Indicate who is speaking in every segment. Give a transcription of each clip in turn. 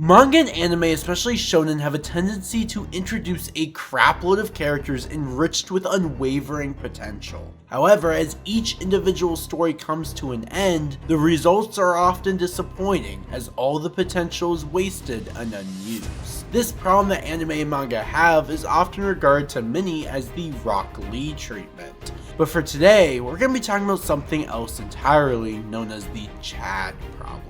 Speaker 1: Manga and anime, especially shonen, have a tendency to introduce a crapload of characters enriched with unwavering potential. However, as each individual story comes to an end, the results are often disappointing, as all the potential is wasted and unused. This problem that anime and manga have is often regarded to many as the Rock Lee treatment. But for today, we're going to be talking about something else entirely, known as the Chad problem.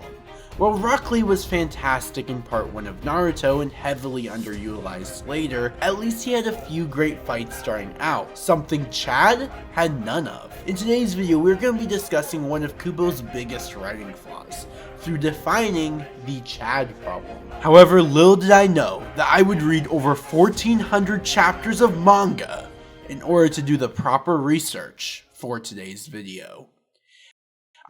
Speaker 1: While Rock Lee was fantastic in part 1 of Naruto and heavily underutilized later, at least he had a few great fights starting out, something Chad had none of. In today's video, we're going to be discussing one of Kubo's biggest writing flaws, through defining the Chad problem. However, little did I know that I would read over 1,400 chapters of manga in order to do the proper research for today's video.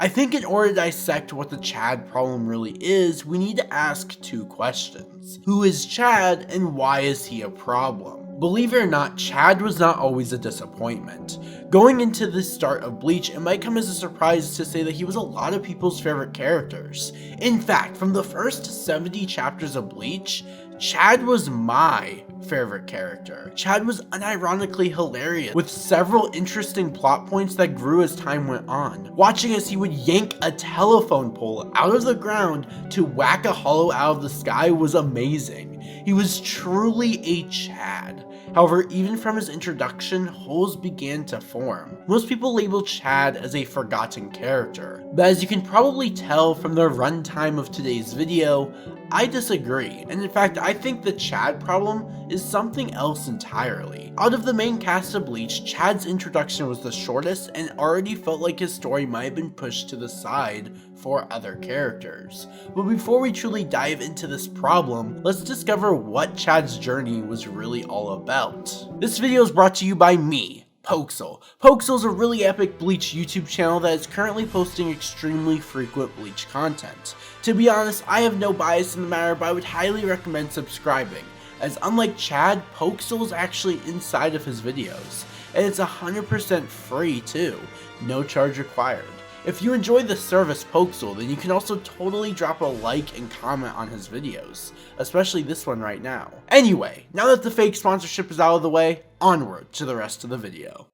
Speaker 1: I think in order to dissect what the Chad problem really is, we need to ask two questions. Who is Chad and why is he a problem? Believe it or not, Chad was not always a disappointment. Going into the start of Bleach, it might come as a surprise to say that he was a lot of people's favorite characters. In fact, from the first 70 chapters of Bleach, Chad was my favorite character. Chad was unironically hilarious, with several interesting plot points that grew as time went on. Watching as he would yank a telephone pole out of the ground to whack a hollow out of the sky was amazing. He was truly a Chad. However, even from his introduction, holes began to form. Most people label Chad as a forgotten character, but as you can probably tell from the runtime of today's video, I disagree, and in fact I think the Chad problem is something else entirely. Out of the main cast of Bleach, Chad's introduction was the shortest and already felt like his story might have been pushed to the side for other characters. But before we truly dive into this problem, let's discover what Chad's journey was really all about. This video is brought to you by me, Pokesel. Pokesel is a really epic Bleach YouTube channel that is currently posting extremely frequent Bleach content. To be honest, I have no bias in the matter, but I would highly recommend subscribing, as unlike Chad, Pokesel is actually inside of his videos, and it's 100% free too, no charge required. If you enjoy the service Pokesel, then you can also totally drop a like and comment on his videos, especially this one right now. Anyway, now that the fake sponsorship is out of the way, onward to the rest of the video.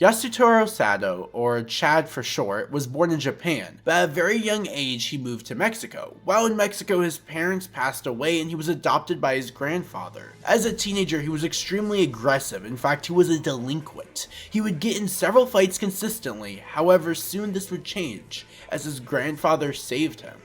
Speaker 1: Yasutora Sado, or Chad for short, was born in Japan, but at a very young age he moved to Mexico. While in Mexico, his parents passed away and he was adopted by his grandfather. As a teenager, he was extremely aggressive. In fact, he was a delinquent. He would get in several fights consistently. However, soon this would change, as his grandfather saved him.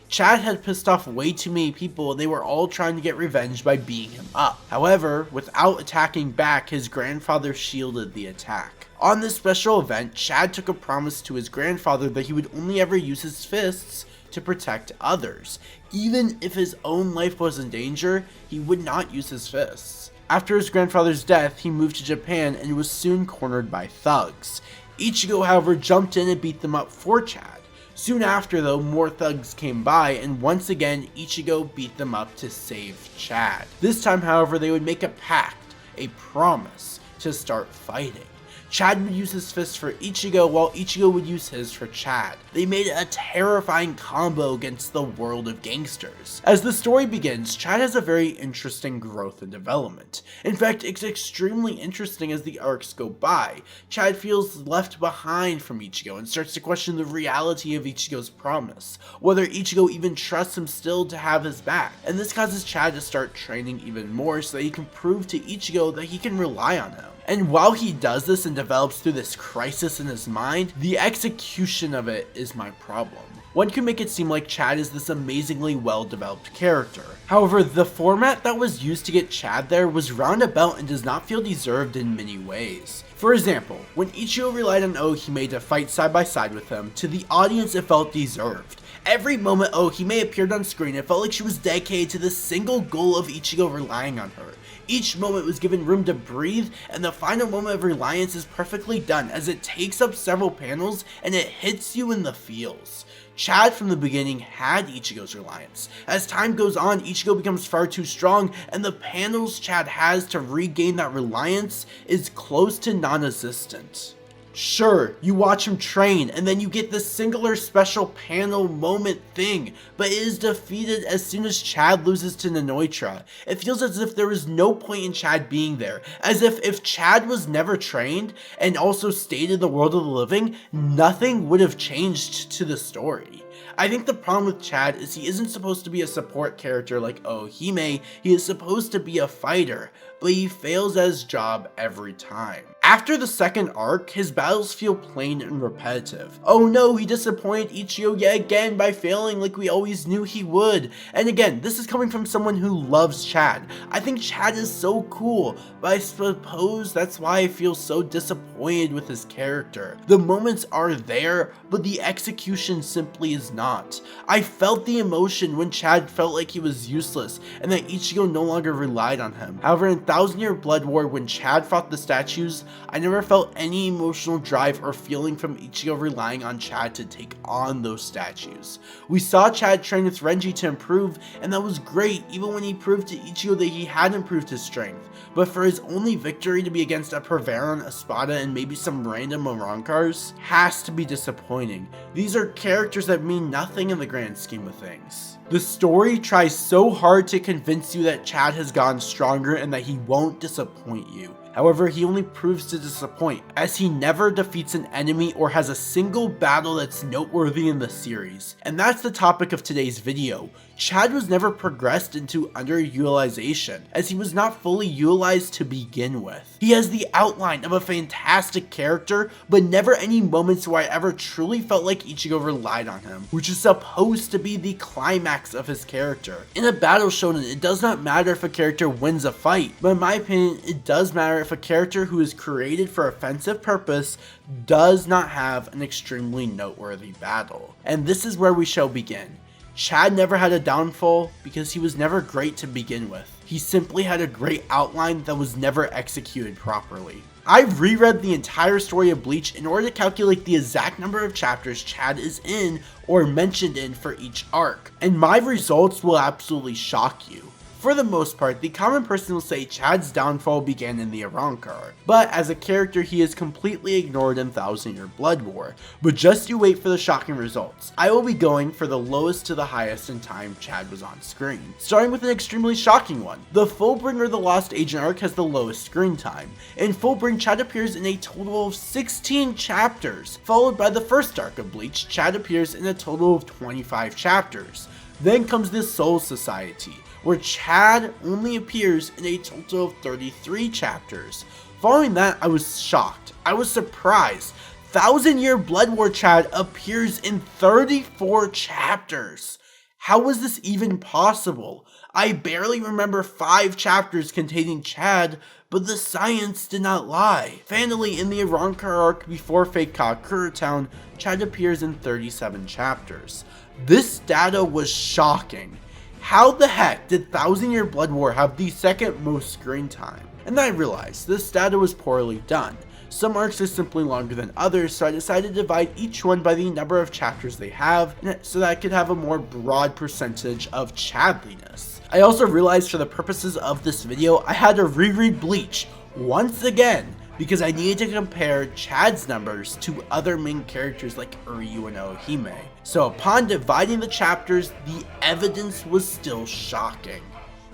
Speaker 1: Chad had pissed off way too many people and they were all trying to get revenge by beating him up. However, without attacking back, his grandfather shielded the attack. On this special event, Chad took a promise to his grandfather that he would only ever use his fists to protect others. Even if his own life was in danger, he would not use his fists. After his grandfather's death, he moved to Japan and was soon cornered by thugs. Ichigo, however, jumped in and beat them up for Chad. Soon after though, more thugs came by and once again Ichigo beat them up to save Chad. This time however, they would make a pact, a promise, to start fighting. Chad would use his fists for Ichigo while Ichigo would use his for Chad. They made a terrifying combo against the world of gangsters. As the story begins, Chad has a very interesting growth and development. In fact, it's extremely interesting as the arcs go by. Chad feels left behind from Ichigo and starts to question the reality of Ichigo's promise, whether Ichigo even trusts him still to have his back. And this causes Chad to start training even more so that he can prove to Ichigo that he can rely on him. And while he does this and develops through this crisis in his mind, the execution of it is my problem. One could make it seem like Chad is this amazingly well-developed character. However, the format that was used to get Chad there was roundabout and does not feel deserved in many ways. For example, when Ichigo relied on Ohime to fight side by side with him, to the audience it felt deserved. Every moment Ohime appeared on screen, it felt like she was dedicated to the single goal of Ichigo relying on her. Each moment was given room to breathe, and the final moment of reliance is perfectly done as it takes up several panels and it hits you in the feels. Chad from the beginning had Ichigo's reliance. As time goes on, Ichigo becomes far too strong, and the panels Chad has to regain that reliance is close to non-existent. Sure, you watch him train, and then you get this singular special panel moment thing, but it is defeated as soon as Chad loses to Nanoitra. It feels as if there was no point in Chad being there, as if Chad was never trained, and also stayed in the world of the living, nothing would have changed to the story. I think the problem with Chad is he isn't supposed to be a support character like Ohime, he is supposed to be a fighter, but he fails at his job every time. After the second arc, his battles feel plain and repetitive. Oh no, he disappointed Ichigo yet again by failing like we always knew he would. And again, this is coming from someone who loves Chad. I think Chad is so cool, but I suppose that's why I feel so disappointed with his character. The moments are there, but the execution simply is not. I felt the emotion when Chad felt like he was useless, and that Ichigo no longer relied on him. However, in Thousand Year Blood War, when Chad fought the statues, I never felt any emotional drive or feeling from Ichigo relying on Chad to take on those statues. We saw Chad train with Renji to improve, and that was great, even when he proved to Ichigo that he had improved his strength. But for his only victory to be against a Perveron, a Spada, and maybe some random Arankars has to be disappointing. These are characters that mean nothing in the grand scheme of things. The story tries so hard to convince you that Chad has gotten stronger and that he won't disappoint you. However, he only proves to disappoint, as he never defeats an enemy or has a single battle that's noteworthy in the series. And that's the topic of today's video. Chad was never progressed into underutilization, as he was not fully utilized to begin with. He has the outline of a fantastic character, but never any moments where I ever truly felt like Ichigo relied on him, which is supposed to be the climax of his character. In a battle shonen, it does not matter if a character wins a fight, but in my opinion, it does matter if a character who is created for offensive purpose does not have an extremely noteworthy battle. And this is where we shall begin. Chad never had a downfall because he was never great to begin with. He simply had a great outline that was never executed properly. I've reread the entire story of Bleach in order to calculate the exact number of chapters Chad is in or mentioned in for each arc, and my results will absolutely shock you. For the most part, the common person will say Chad's downfall began in the Arankar, but as a character he is completely ignored in Thousand Year Blood War. But just you wait for the shocking results. I will be going for the lowest to the highest in time Chad was on screen, starting with an extremely shocking one. The Fullbringer the Lost Agent arc has the lowest screen time. In Fullbring, Chad appears in a total of 16 chapters, followed by the first arc of Bleach. Chad appears in a total of 25 chapters. Then comes the Soul Society, where Chad only appears in a total of 33 chapters. Following that, I was shocked. I was surprised. Thousand Year Blood War Chad appears in 34 chapters. How was this even possible? I barely remember 5 chapters containing Chad, but the science did not lie. Finally, in the Arankar arc before Fate Kakura Town, Chad appears in 37 chapters. This data was shocking. How the heck did Thousand Year Blood War have the second most screen time? And then I realized this data was poorly done. Some arcs are simply longer than others, so I decided to divide each one by the number of chapters they have, so that I could have a more broad percentage of Chadliness. I also realized for the purposes of this video, I had to reread Bleach once again, because I needed to compare Chad's numbers to other main characters like Ryu and Ohime. So upon dividing the chapters, the evidence was still shocking,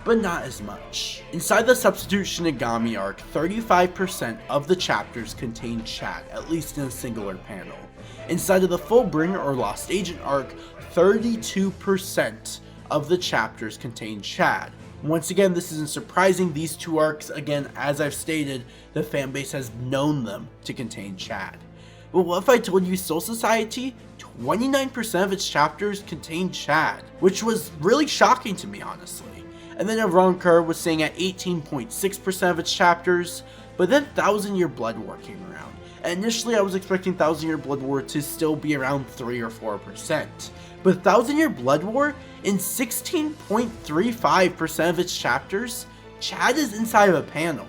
Speaker 1: but not as much. Inside the Substitute Shinigami arc, 35% of the chapters contain Chad, at least in a singular panel. Inside of the Fullbringer or Lost Agent arc, 32% of the chapters contain Chad. Once again, this isn't surprising. These two arcs, again, as I've stated, the fanbase has known them to contain Chad. But what if I told you Soul Society, 29% of its chapters contain Chad, which was really shocking to me, honestly. And then Arankar was saying at 18.6% of its chapters, but then Thousand Year Blood War came around. And initially I was expecting Thousand Year Blood War to still be around 3 or 4%. But Thousand Year Blood War, in 16.35% of its chapters, Chad is inside of a panel.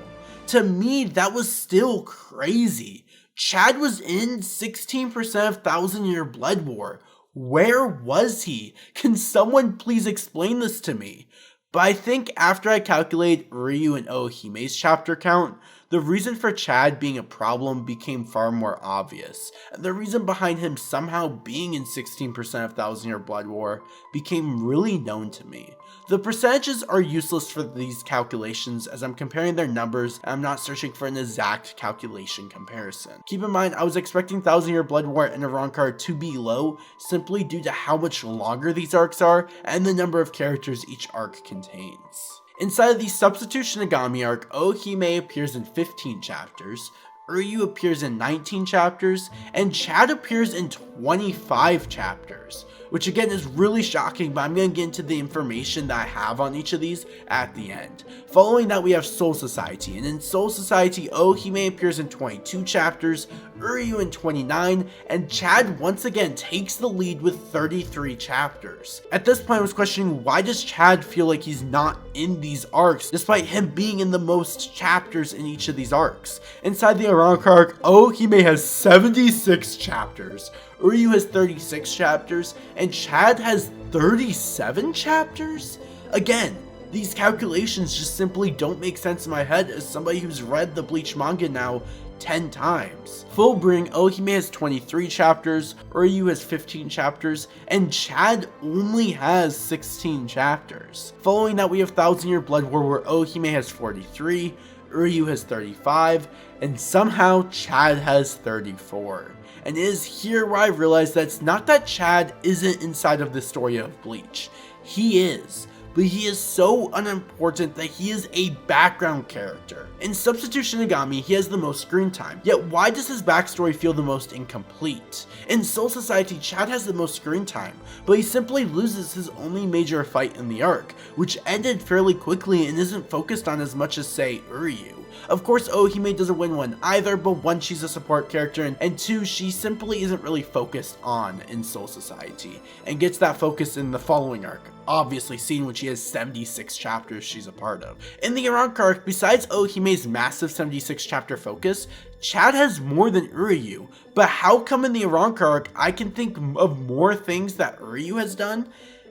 Speaker 1: To me, that was still crazy. Chad was in 16% of Thousand Year Blood War. Where was he? Can someone please explain this to me? But I think after I calculate Ryu and Ohime's chapter count, the reason for Chad being a problem became far more obvious, and the reason behind him somehow being in 16% of Thousand Year Blood War became really known to me. The percentages are useless for these calculations as I'm comparing their numbers and I'm not searching for an exact calculation comparison. Keep in mind, I was expecting Thousand Year Blood War and Arrancar to be low simply due to how much longer these arcs are and the number of characters each arc contains. Inside of the Substitution Nagami arc, Ohime appears in 15 chapters, Uryu appears in 19 chapters, and Chad appears in 25 chapters, which again is really shocking, but I'm going to get into the information that I have on each of these at the end. Following that, we have Soul Society, and in Soul Society, Ohime appears in 22 chapters, Uryu in 29, and Chad once again takes the lead with 33 chapters. At this point, I was questioning, why does Chad feel like he's not in these arcs, despite him being in the most chapters in each of these arcs? Inside the Arrancar arc, Ohime has 76 chapters, Uryu has 36 chapters, and Chad has 37 chapters? Again, these calculations just simply don't make sense in my head as somebody who's read the Bleach manga now 10 times. Fullbring, Ohime has 23 chapters, Uryu has 15 chapters, and Chad only has 16 chapters. Following that, we have Thousand Year Blood War where Ohime has 43, Uryu has 35, and somehow Chad has 34. And it is here where I realized that it's not that Chad isn't inside of the story of Bleach. He is. But he is so unimportant that he is a background character. In Substitution Nagami, he has the most screen time, yet why does his backstory feel the most incomplete? In Soul Society, Chad has the most screen time, but he simply loses his only major fight in the arc, which ended fairly quickly and isn't focused on as much as, say, Uryu. Of course, Ohime doesn't win one either, but one, she's a support character, and two, she simply isn't really focused on in Soul Society, and gets that focus in the following arc, obviously seen when she has 76 chapters she's a part of. In the Arrancar arc, besides Ohime's massive 76 chapter focus, Chad has more than Uryu, but how come in the Arrancar arc I can think of more things that Uryu has done?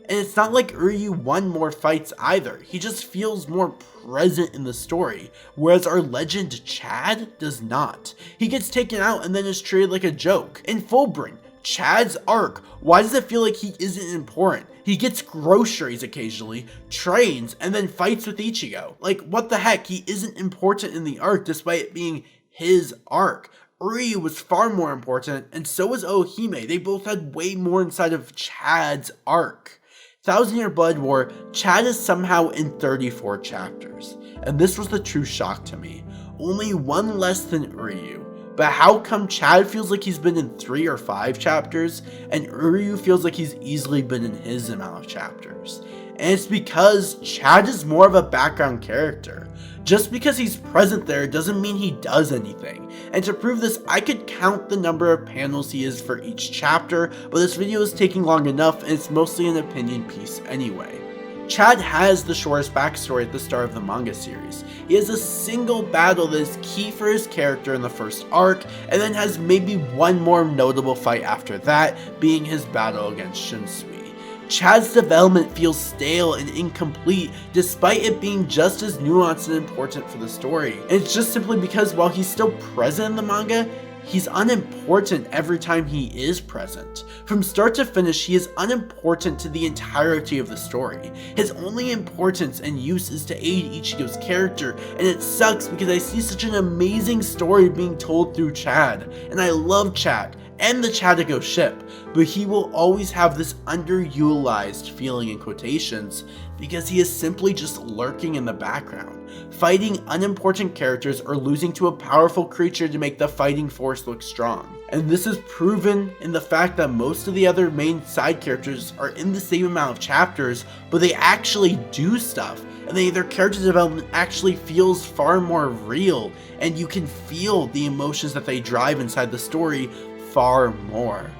Speaker 1: And it's not like Uryu won more fights either, he just feels more present in the story, whereas our legend Chad does not. He gets taken out and then is treated like a joke. In Fullbring, Chad's arc, why does it feel like he isn't important? He gets groceries occasionally, trains, and then fights with Ichigo. Like, what the heck, he isn't important in the arc despite it being his arc. Uryu was far more important, and so was Ohime. They both had way more inside of Chad's arc. Thousand Year Blood War, Chad is somehow in 34 chapters, and this was the true shock to me. Only one less than Uryu, but how come Chad feels like he's been in 3 or 5 chapters, and Uryu feels like he's easily been in his amount of chapters? And it's because Chad is more of a background character. Just because he's present there doesn't mean he does anything. And to prove this, I could count the number of panels he is for each chapter, but this video is taking long enough and it's mostly an opinion piece anyway. Chad has the shortest backstory at the start of the manga series. He has a single battle that is key for his character in the first arc, and then has maybe one more notable fight after that, being his battle against Shinsui. Chad's development feels stale and incomplete despite it being just as nuanced and important for the story. And it's just simply because while he's still present in the manga, he's unimportant every time he is present. From start to finish, he is unimportant to the entirety of the story. His only importance and use is to aid Ichigo's character, and it sucks because I see such an amazing story being told through Chad, and I love Chad and the Chadigo ship, but he will always have this underutilized feeling in quotations because he is simply just lurking in the background, fighting unimportant characters or losing to a powerful creature to make the fighting force look strong. And this is proven in the fact that most of the other main side characters are in the same amount of chapters, but they actually do stuff, and their character development actually feels far more real, and you can feel the emotions that they drive inside the story far more.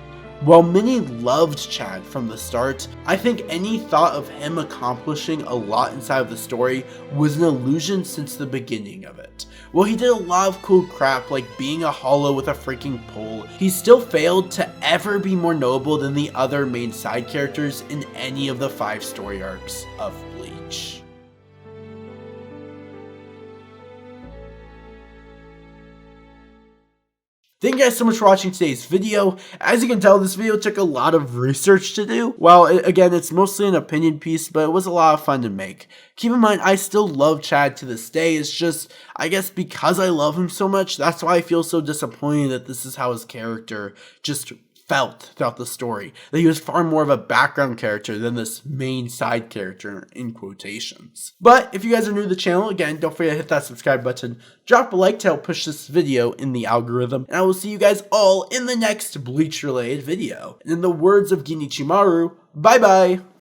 Speaker 1: While many loved Chad from the start, I think any thought of him accomplishing a lot inside of the story was an illusion since the beginning of it. While he did a lot of cool crap like being a hollow with a freaking pole, he still failed to ever be more notable than the other main side characters in any of the 5 story arcs of Bleach. Thank you guys so much for watching today's video. As you can tell, this video took a lot of research to do. Well, again, it's mostly an opinion piece, but it was a lot of fun to make. Keep in mind, I still love Chad to this day. It's just, I guess because I love him so much, that's why I feel so disappointed that this is how his character just felt throughout the story, that he was far more of a background character than this main side character in quotations. But if you guys are new to the channel, again, don't forget to hit that subscribe button, drop a like to help push this video in the algorithm, and I will see you guys all in the next Bleach related video. And in the words of Genichimaru, bye bye!